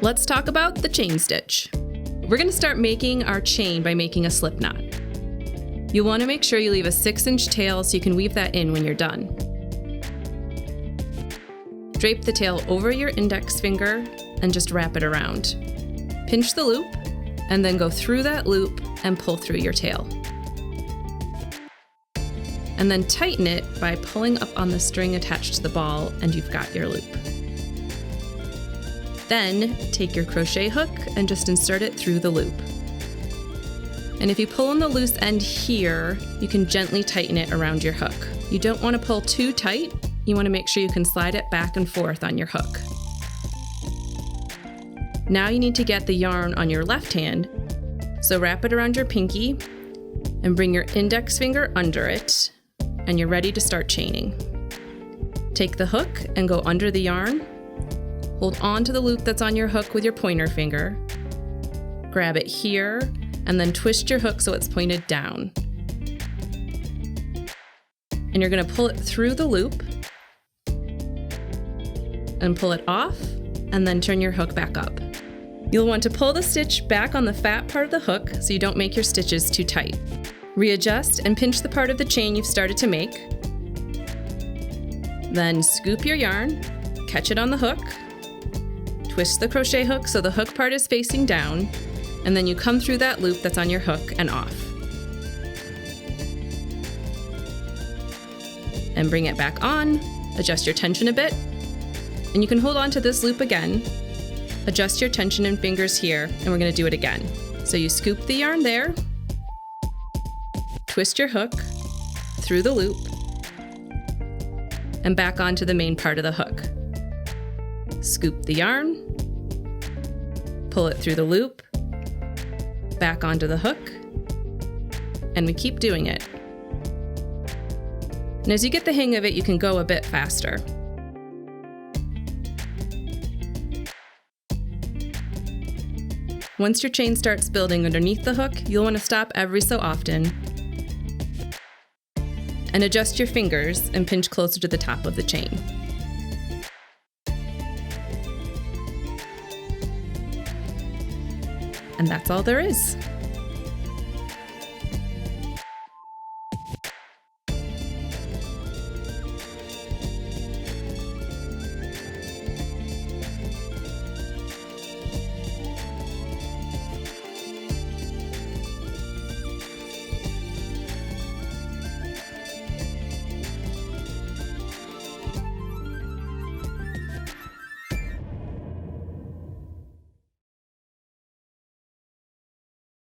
Let's talk about the chain stitch. We're going to start making our chain by making a slip knot. You'll want to make sure you leave a 6-inch tail so you can weave that in when you're done. Drape the tail over your index finger and just wrap it around. Pinch the loop and then go through that loop and pull through your tail. And then tighten it by pulling up on the string attached to the ball, and you've got your loop. Then take your crochet hook and just insert it through the loop. And if you pull on the loose end here, you can gently tighten it around your hook. You don't want to pull too tight. You want to make sure you can slide it back and forth on your hook. Now you need to get the yarn on your left hand, so wrap it around your pinky and bring your index finger under it, and you're ready to start chaining. Take the hook and go under the yarn. Hold on to the loop that's on your hook with your pointer finger. Grab it here, and then twist your hook so it's pointed down. And you're going to pull it through the loop and pull it off, and then turn your hook back up. You'll want to pull the stitch back on the fat part of the hook so you don't make your stitches too tight. Readjust and pinch the part of the chain you've started to make. Then scoop your yarn, catch it on the hook, twist the crochet hook so the hook part is facing down, and then you come through that loop that's on your hook and off. And bring it back on, adjust your tension a bit, and you can hold on to this loop again, adjust your tension and fingers here, and we're going to do it again. So you scoop the yarn there, twist your hook through the loop, and back onto the main part of the hook. Scoop the yarn, pull it through the loop, back onto the hook, and we keep doing it. And as you get the hang of it, you can go a bit faster. Once your chain starts building underneath the hook, you'll want to stop every so often and adjust your fingers and pinch closer to the top of the chain. And that's all there is.